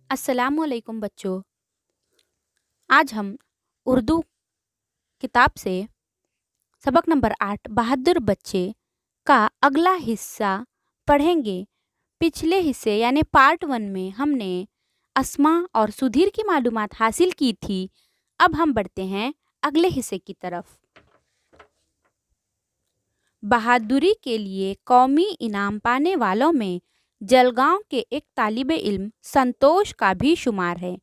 अस्सलामुअलैकुम बच्चों। आज हम उर्दू किताब से सबक नंबर 8 बहादुर बच्चे का अगला हिस्सा पढ़ेंगे। पिछले हिस्से यानी पार्ट 1 में हमने अस्मा और सुधीर की मालूमात हासिल की थी। अब हम बढ़ते हैं अगले हिस्से की तरफ। बहादुरी के लिए कौमी इनाम पाने वालों में जलगांव के एक तालिबे इल्म संतोष का भी शुमार है।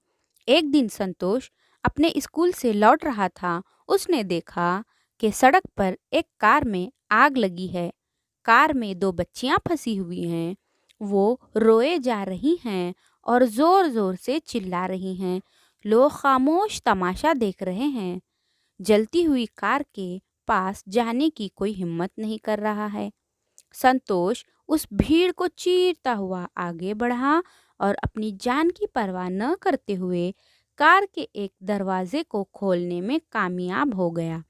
एक दिन संतोष अपने स्कूल से लौट रहा था। उसने देखा कि सड़क पर एक कार में आग लगी है। कार में 2 बच्चियां फंसी हुई हैं। वो रोए जा रही हैं और ज़ोर ज़ोर से चिल्ला रही हैं। लोग खामोश तमाशा देख रहे हैं। जलती हुई कार के पास जाने की कोई हिम्मत नहीं कर रहा है। संतोष उस भीड़ को चीरता हुआ आगे बढ़ा और अपनी जान की परवाह न करते हुए कार के एक दरवाजे को खोलने में कामयाब हो गया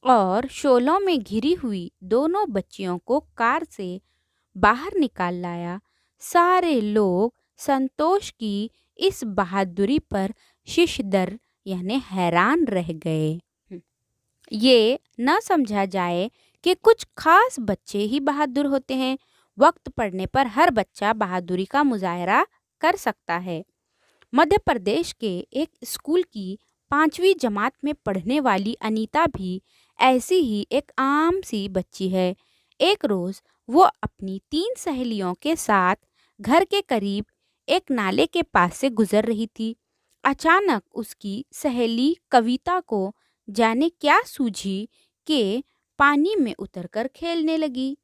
और शोलों में घिरी हुई दोनों बच्चियों को कार से बाहर निकाल लाया। सारे लोग संतोष की इस बहादुरी पर शिशदर यानी हैरान रह गए। ये न समझा जाए कि कुछ खास बच्चे ही बहादुर होते हैं। वक्त पड़ने पर हर बच्चा बहादुरी का मुजाहरा कर सकता है। मध्य प्रदेश के एक स्कूल की 5वीं जमात में पढ़ने वाली अनीता भी ऐसी ही एक आम सी बच्ची है। एक रोज़ वो अपनी 3 सहेलियों के साथ घर के करीब एक नाले के पास से गुजर रही थी। अचानक उसकी सहेली कविता को जाने क्या सूझी कि पानी में उतरकर खेलने लगी।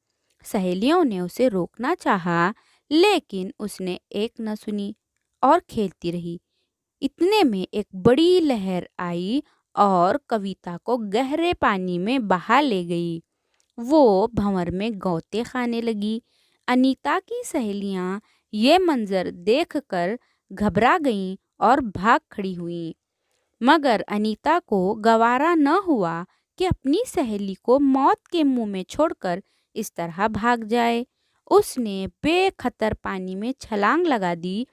सहेलियों ने उसे रोकना चाहा, लेकिन उसने एक न सुनी और खेलती रही। इतने में एक बड़ी लहर आई और कविता को गहरे पानी में बहा ले गई। वो भंवर में गौते खाने लगी। अनीता की सहेलियां ये मंजर देखकर घबरा गईं और भाग खड़ी हुईं। मगर अनीता को गवारा न हुआ कि अपनी सहेली को मौत के मुंह में छोड़कर इस तरह भाग जाए। उसने बेखतर पानी में छलांग लगा दी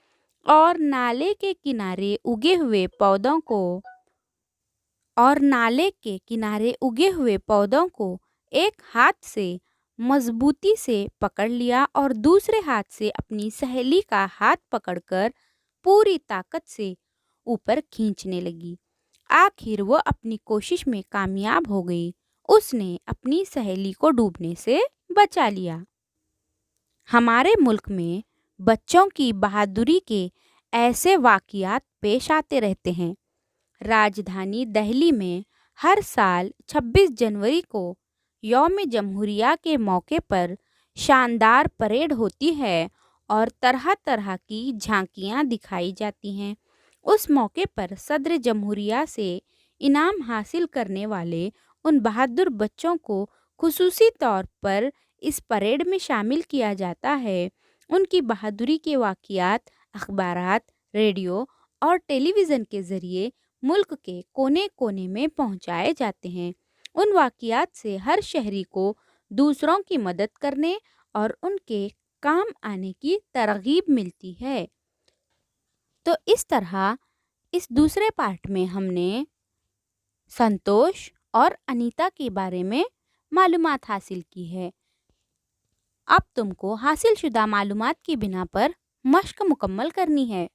और नाले के किनारे उगे हुए पौधों को एक हाथ से मजबूती से पकड़ लिया और दूसरे हाथ से अपनी सहेली का हाथ पकड़कर पूरी ताकत से ऊपर खींचने लगी। आखिर वो अपनी कोशिश में कामयाब हो गई। उसने अपनी सहेली को डूबने से बचा लिया। हमारे मुल्क में बच्चों की बहादुरी के ऐसे वाक़ियात पेश आते रहते हैं। राजधानी दिल्ली में हर साल 26 जनवरी को यौम जमहूरिया के मौके पर शानदार परेड होती है और तरह तरह की झांकियां दिखाई जाती हैं। उस मौके पर सदर जमहूरिया से इनाम हासिल करने वाले उन बहादुर बच्चों को खुसूसी तौर पर इस परेड में शामिल किया जाता है। उनकी बहादुरी के वाक़ियात अखबारात, रेडियो और टेलीविज़न के ज़रिए मुल्क के कोने कोने में पहुंचाए जाते हैं। उन वाक़ियात से हर शहरी को दूसरों की मदद करने और उनके काम आने की तरगीब मिलती है। तो इस तरह इस दूसरे पार्ट में हमने संतोष और अनीता के बारे में मालूमात हासिल की है। अब तुमको हासिल शुदा मालूमात की बिना पर मश्क मुकम्मल करनी है।